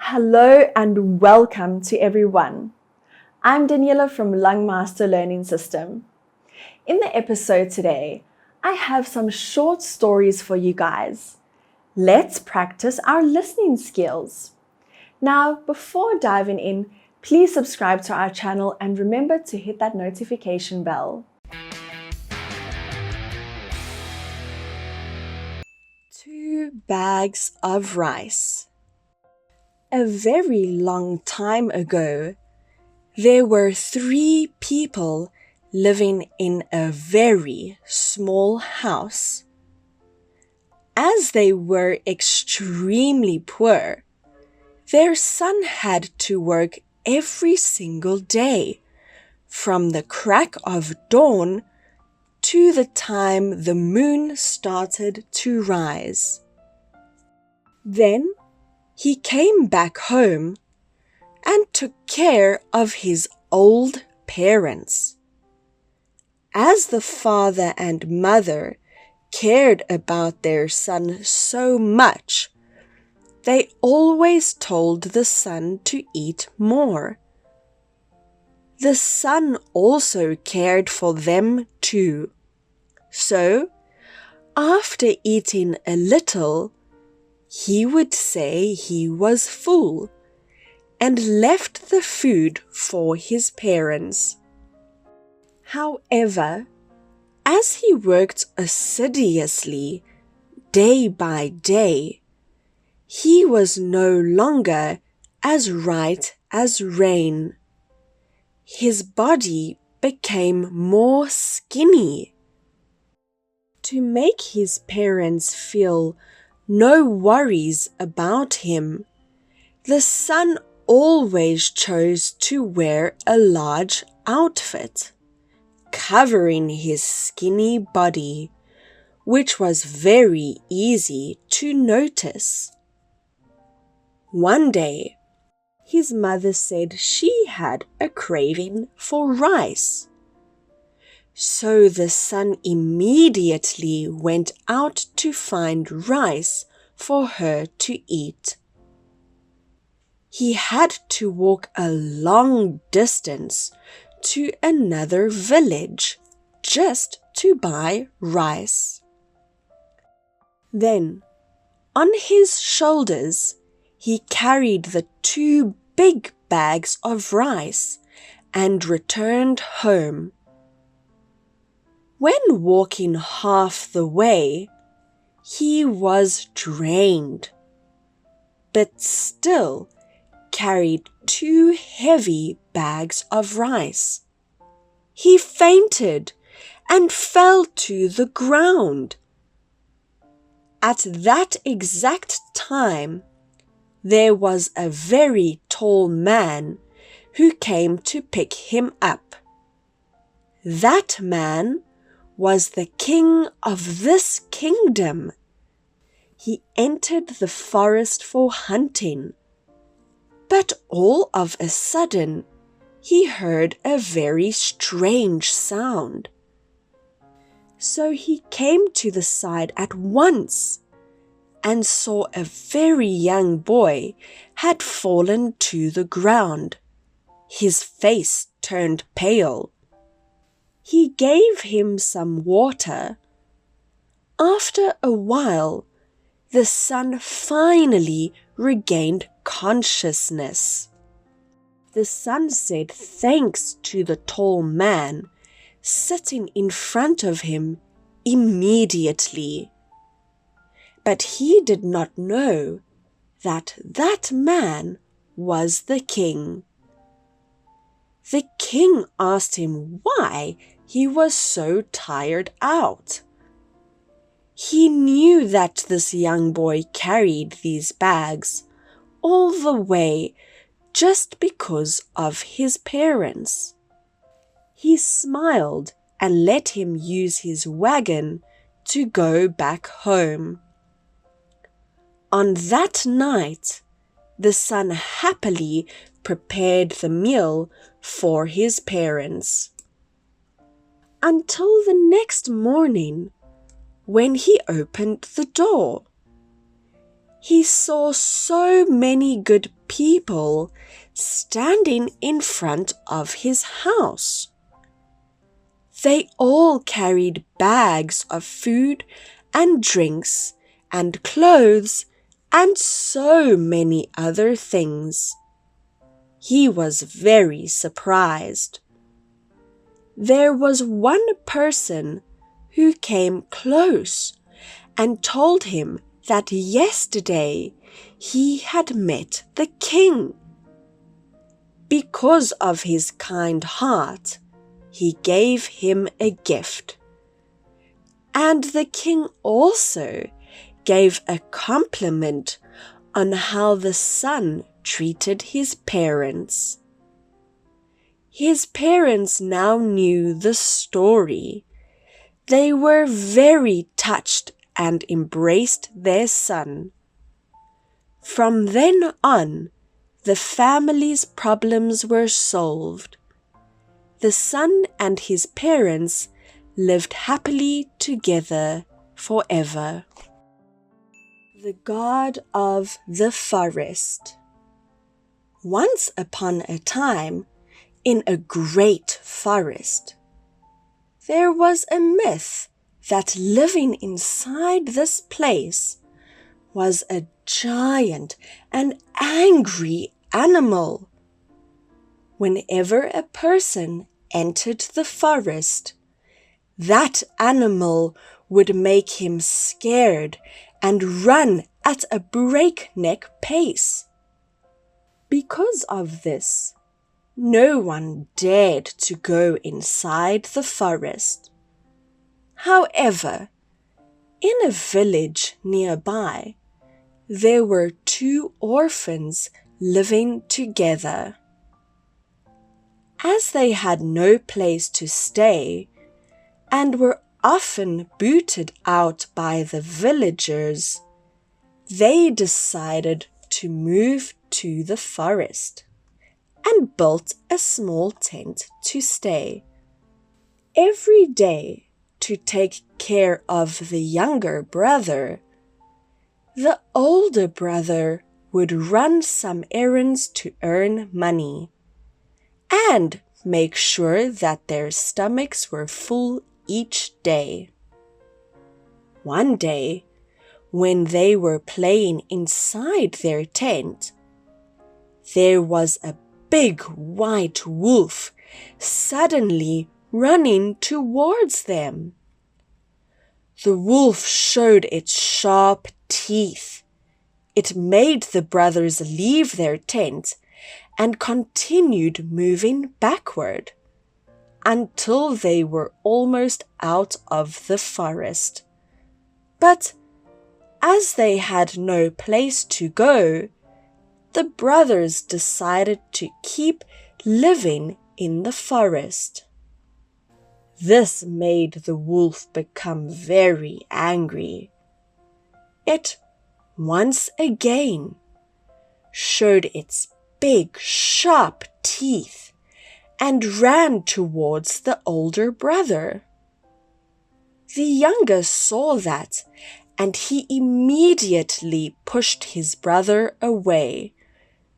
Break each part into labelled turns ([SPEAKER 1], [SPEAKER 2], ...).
[SPEAKER 1] Hello and welcome to everyone. I'm Daniela from Langmaster Learning System. In the episode today, I have some short stories for you guys. Let's practice our listening skills. Now, before diving in, please subscribe to our channel and remember to hit that notification bell. 2 bags of rice. A very long time ago, there were 3 people living in a very small house. As they were extremely poor, their son had to work every single day, from the crack of dawn to the time the moon started to rise. Then he came back home and took care of his old parents. As the father and mother cared about their son so much, they always told the son to eat more. The son also cared for them too. So, after eating a little, he would say he was full and left the food for his parents. However, as he worked assiduously day by day, he was no longer as right as rain. His body became more skinny. To make his parents feel no worries about him, the son always chose to wear a large outfit, covering his skinny body, which was very easy to notice. One day, his mother said she had a craving for rice. So the son immediately went out to find rice for her to eat. He had to walk a long distance to another village just to buy rice. Then, on his shoulders, he carried the 2 big bags of rice and returned home. When walking half the way, he was drained, but still carried 2 heavy bags of rice. He fainted and fell to the ground. At that exact time, there was a very tall man who came to pick him up. That man was the king of this kingdom. He entered the forest for hunting, but all of a sudden he heard a very strange sound. So he came to the side at once and saw a very young boy had fallen to the ground. His face turned pale. He gave him some water. After a while, the son finally regained consciousness. The son said thanks to the tall man sitting in front of him immediately. But he did not know that that man was the king. The king asked him why he was so tired out. He knew that this young boy carried these bags all the way just because of his parents. He smiled and let him use his wagon to go back home. On that night, the son happily prepared the meal for his parents. Until the next morning, when he opened the door.
[SPEAKER 2] he saw so many good people standing in front of his house. They all carried bags of food and drinks and clothes and so many other things. He was very surprised. There was one person who came close and told him that yesterday he had met the king. Because of his kind heart, he gave him a gift. And the king also gave a compliment on how the son treated his parents. His parents now knew the story. They were very touched and embraced their son. From then on, the family's problems were solved. The son and his parents lived happily together forever. The God of the Forest. Once upon a time, in a great forest, there was a myth that living inside this place was a giant and angry animal. Whenever a person entered the forest, that animal would make him scared and run at a breakneck pace. Because of this, no one dared to go inside the forest. However, in a village nearby, there were 2 orphans living together. As they had no place to stay and were often booted out by the villagers, they decided to move to the forest and built a small tent to stay. Every day, to take care of the younger brother, the older brother would run some errands to earn money and make sure that their stomachs were full each day. One day, when they were playing inside their tent, there was a big white wolf suddenly running towards them. The wolf showed its sharp teeth. It made the brothers leave their tent and continued moving backward until they were almost out of the forest. But as they had no place to go, the brothers decided to keep living in the forest. This made the wolf become very angry. It once again showed its big, sharp teeth and ran towards the older brother. The younger saw that, and he immediately pushed his brother away,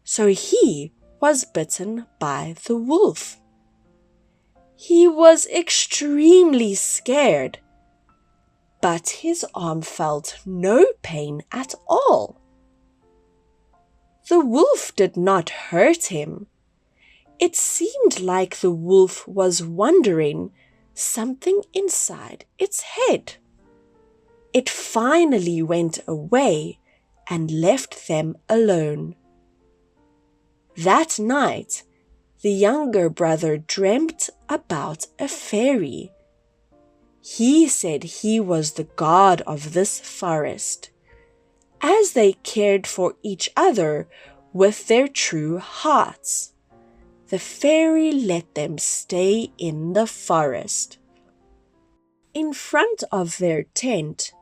[SPEAKER 2] so he was bitten by the wolf. He was extremely scared, but his arm felt no pain at all. The wolf did not hurt him. It seemed like the wolf was wondering something inside its head. It finally went away and left them alone. That night, the younger brother dreamt about a fairy. He said he was the god of this forest, as they cared for each other with their true hearts. The fairy let them stay in the forest. In front of their tent,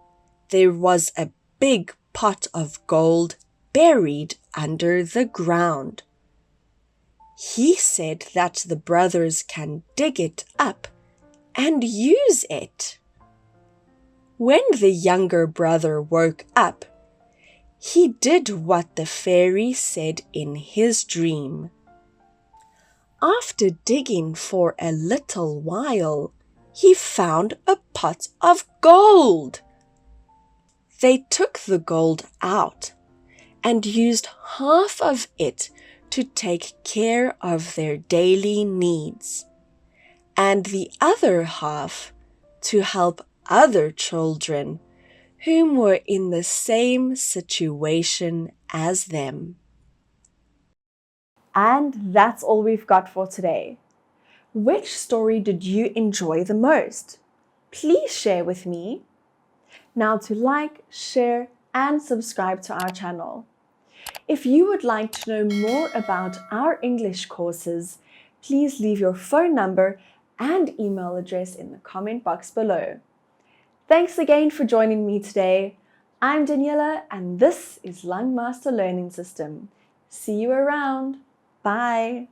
[SPEAKER 2] there was a big pot of gold buried under the ground. He said that the brothers can dig it up and use it. When the younger brother woke up, he did what the fairy said in his dream. After digging for a little while, he found a pot of gold. They took the gold out and used half of it to take care of their daily needs, and the other half to help other children whom were in the same situation as them.
[SPEAKER 1] And that's all we've got for today. Which story did you enjoy the most? Please share with me. Now to like, share, and subscribe to our channel. If you would like to know more about our English courses, please leave your phone number and email address in the comment box below. Thanks again for joining me today. I'm Daniela and this is Langmaster Learning System. See you around. Bye.